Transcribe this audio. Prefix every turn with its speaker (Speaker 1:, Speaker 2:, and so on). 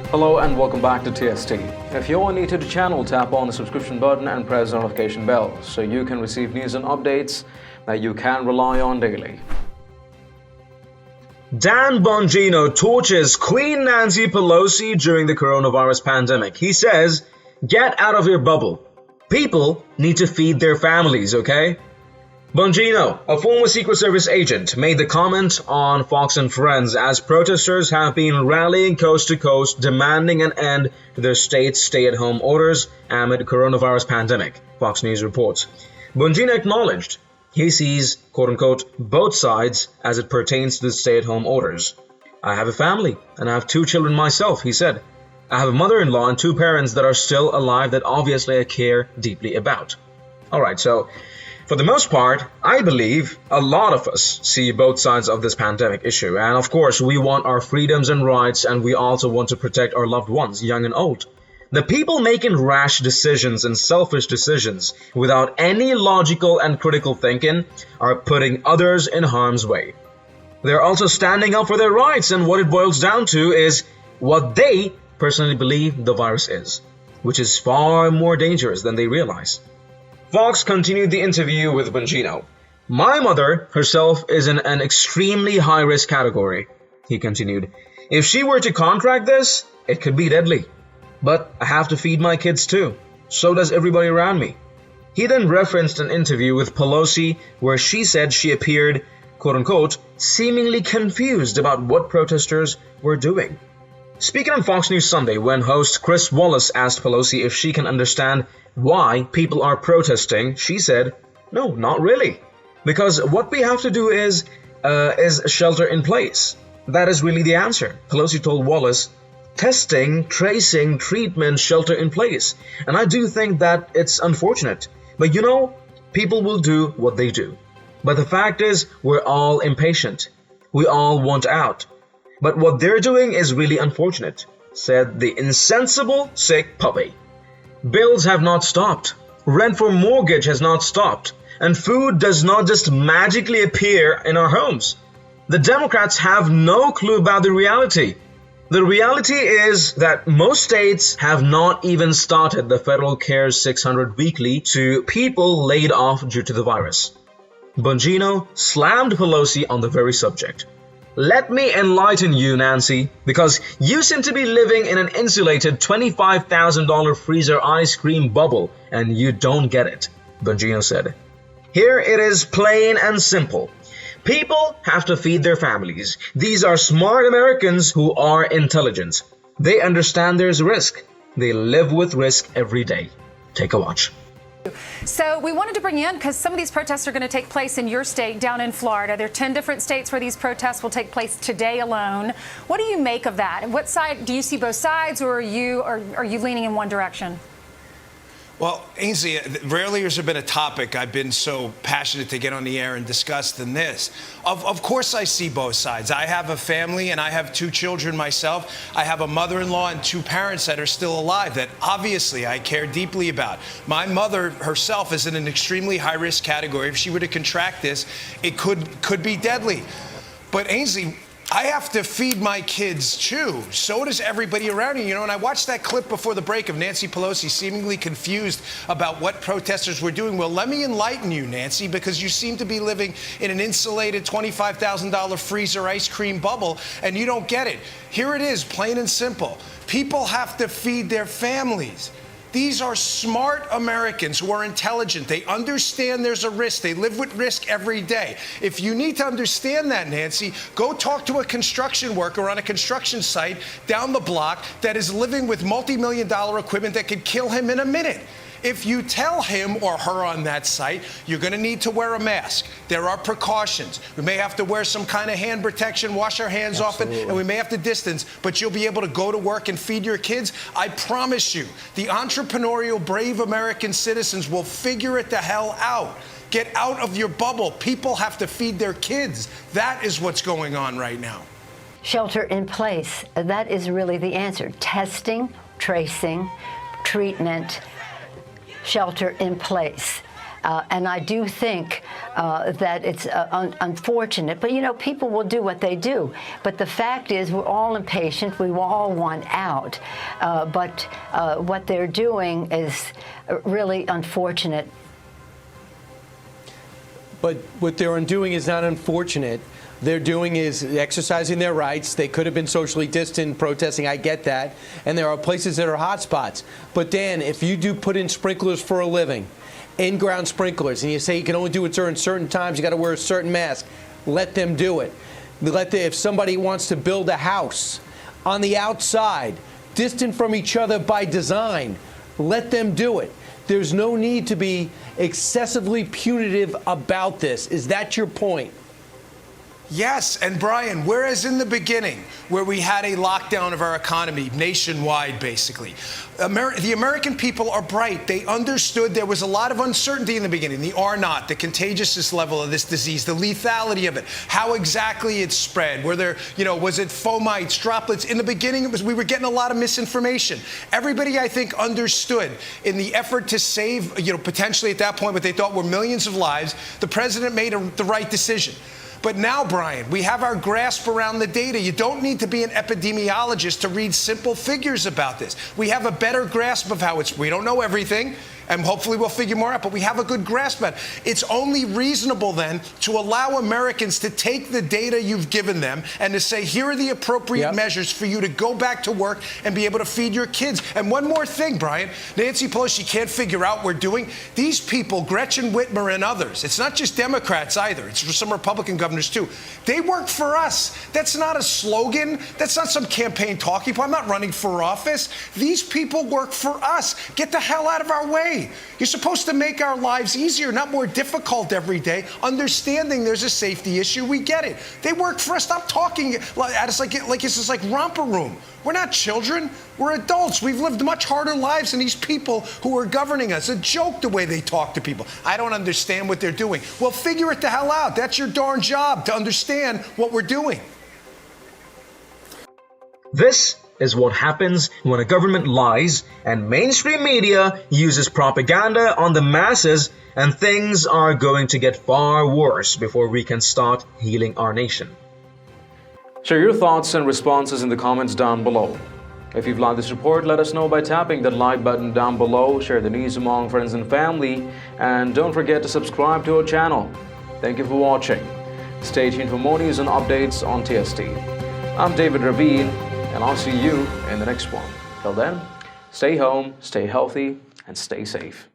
Speaker 1: Hello and welcome back to TST. If you're new to the channel, tap on the subscription button and press the notification bell so you can receive news and updates that you can rely on daily.
Speaker 2: Dan Bongino tortures Queen Nancy Pelosi during the coronavirus pandemic. He says, "Get out of your bubble. People need to feed their families, okay?" Bongino, a former Secret Service agent, made the comment on Fox and Friends as protesters have been rallying coast to coast demanding an end to their state's stay-at-home orders amid coronavirus pandemic, Fox News reports. Bongino acknowledged he sees, quote-unquote, both sides as it pertains to the stay-at-home orders. "I have a family, and I have 2 children myself," he said. "I have a mother-in-law and 2 parents that are still alive that obviously I care deeply about." Alright, so for the most part, I believe a lot of us see both sides of this pandemic issue. And of course, we want our freedoms and rights, and we also want to protect our loved ones, young and old. The people making rash decisions and selfish decisions without any logical and critical thinking are putting others in harm's way. They're also standing up for their rights, and what it boils down to is what they personally believe the virus is, which is far more dangerous than they realize. Fox continued the interview with Bongino. "My mother herself is in an extremely high-risk category," he continued. "If she were to contract this, it could be deadly. But I have to feed my kids too. So does everybody around me." He then referenced an interview with Pelosi where she said she appeared, quote-unquote, seemingly confused about what protesters were doing. Speaking on Fox News Sunday when host Chris Wallace asked Pelosi if she can understand why people are protesting, she said, "No, not really. Because what we have to do is shelter in place. That is really the answer," Pelosi told Wallace. "Testing, tracing, treatment, shelter in place. And I do think that it's unfortunate. But you know, people will do what they do. But the fact is, we're all impatient. We all want out. But what they're doing is really unfortunate," said the insensible sick puppy. "Bills have not stopped. Rent for mortgage has not stopped. And food does not just magically appear in our homes. The Democrats have no clue about the reality. The reality is that most states have not even started the federal CARES 600 weekly to people laid off due to the virus." Bongino slammed Pelosi on the very subject. "Let me enlighten you, Nancy, because you seem to be living in an insulated $25,000 freezer ice cream bubble and you don't get it," Bongino said. "Here it is plain and simple. People have to feed their families. These are smart Americans who are intelligent. They understand there's risk. They live with risk every day." Take a watch.
Speaker 3: So we wanted to bring you in because some of these protests are going to take place in your state down in Florida. There are 10 different states where these protests will take place today alone. What do you make of that? What side do you see both sides, or are you leaning in one direction?
Speaker 4: Well, Ainsley, rarely has there been a topic I've been so passionate to get on the air and discuss than this. Of course I see both sides. I have a family and I have 2 children myself. I have a mother-in-law and 2 parents that are still alive that obviously I care deeply about. My mother herself is in an extremely high-risk category. If she were to contract this, it could be deadly. But Ainsley, I have to feed my kids too. So does everybody around me. You know, and I watched that clip before the break of Nancy Pelosi seemingly confused about what protesters were doing. Well, let me enlighten you, Nancy, because you seem to be living in an insulated $25,000 freezer ice cream bubble and you don't get it. Here it is, plain and simple. People have to feed their families. These are smart Americans who are intelligent. They understand there's a risk. They live with risk every day. If you need to understand that, Nancy, go talk to a construction worker on a construction site down the block that is living with multi-million-dollar equipment that could kill him in a minute. If you tell him or her on that site, you're going to need to wear a mask. There are precautions. We may have to wear some kind of hand protection, wash our hands often, and we may have to distance, but you'll be able to go to work and feed your kids. I promise you, the entrepreneurial, brave American citizens will figure it the hell out. Get out of your bubble. People have to feed their kids. That is what's going on right now.
Speaker 5: Shelter in place. That is really the answer. Testing, tracing, treatment, shelter in place. And I do think that it's unfortunate. But, you know, people will do what they do. But the fact is we're all impatient. We all want out. But what they're doing is really unfortunate.
Speaker 6: But what they're doing is not unfortunate. They're doing is exercising their rights. They could have been socially distant protesting. I get that. And there are places that are hot spots. But, Dan, if you do put in sprinklers for a living, in-ground sprinklers, and you say you can only do it during certain times, you got to wear a certain mask, let them do it. If somebody wants to build a house on the outside, distant from each other by design, let them do it. There's no need to be excessively punitive about this. Is that your point?
Speaker 4: Yes, and Brian, whereas in the beginning, where we had a lockdown of our economy nationwide, basically, the American people are bright. They understood there was a lot of uncertainty in the beginning, the R naught, the contagiousness level of this disease, the lethality of it, how exactly it spread, were there, was it fomites, droplets? In the beginning, we were getting a lot of misinformation. Everybody, I think, understood in the effort to save, potentially at that point what they thought were millions of lives, the president made the right decision. But now, Brian, we have our grasp around the data. You don't need to be an epidemiologist to read simple figures about this. We have a better grasp of how we don't know everything, and hopefully we'll figure more out, but we have a good grasp of it. It's only reasonable then to allow Americans to take the data you've given them and to say, here are the appropriate measures for you to go back to work and be able to feed your kids. And one more thing, Brian, Nancy Pelosi can't figure out what we're doing. These people, Gretchen Whitmer and others, it's not just Democrats either, it's for some Republican governors too. They work for us. That's not a slogan. That's not some campaign talking point. I'm not running for office. These people work for us. Get the hell out of our way. You're supposed to make our lives easier, not more difficult every day. Understanding there's a safety issue, we get it. They work for us. Stop talking at us like it's just like romper room. We're not children. We're adults. We've lived much harder lives than these people who are governing us. It's a joke the way they talk to people. I don't understand what they're doing. Well, figure it the hell out. That's your darn job, to understand what we're doing.
Speaker 2: This is what happens when a government lies and mainstream media uses propaganda on the masses, and things are going to get far worse before we can start healing our nation.
Speaker 1: Share your thoughts and responses in the comments down below. If you've liked this report, let us know by tapping that like button down below, share the news among friends and family, and don't forget to subscribe to our channel. Thank you for watching. Stay tuned for more news and updates on TST. I'm David Rabin, and I'll see you in the next one. Till then, stay home, stay healthy, and stay safe.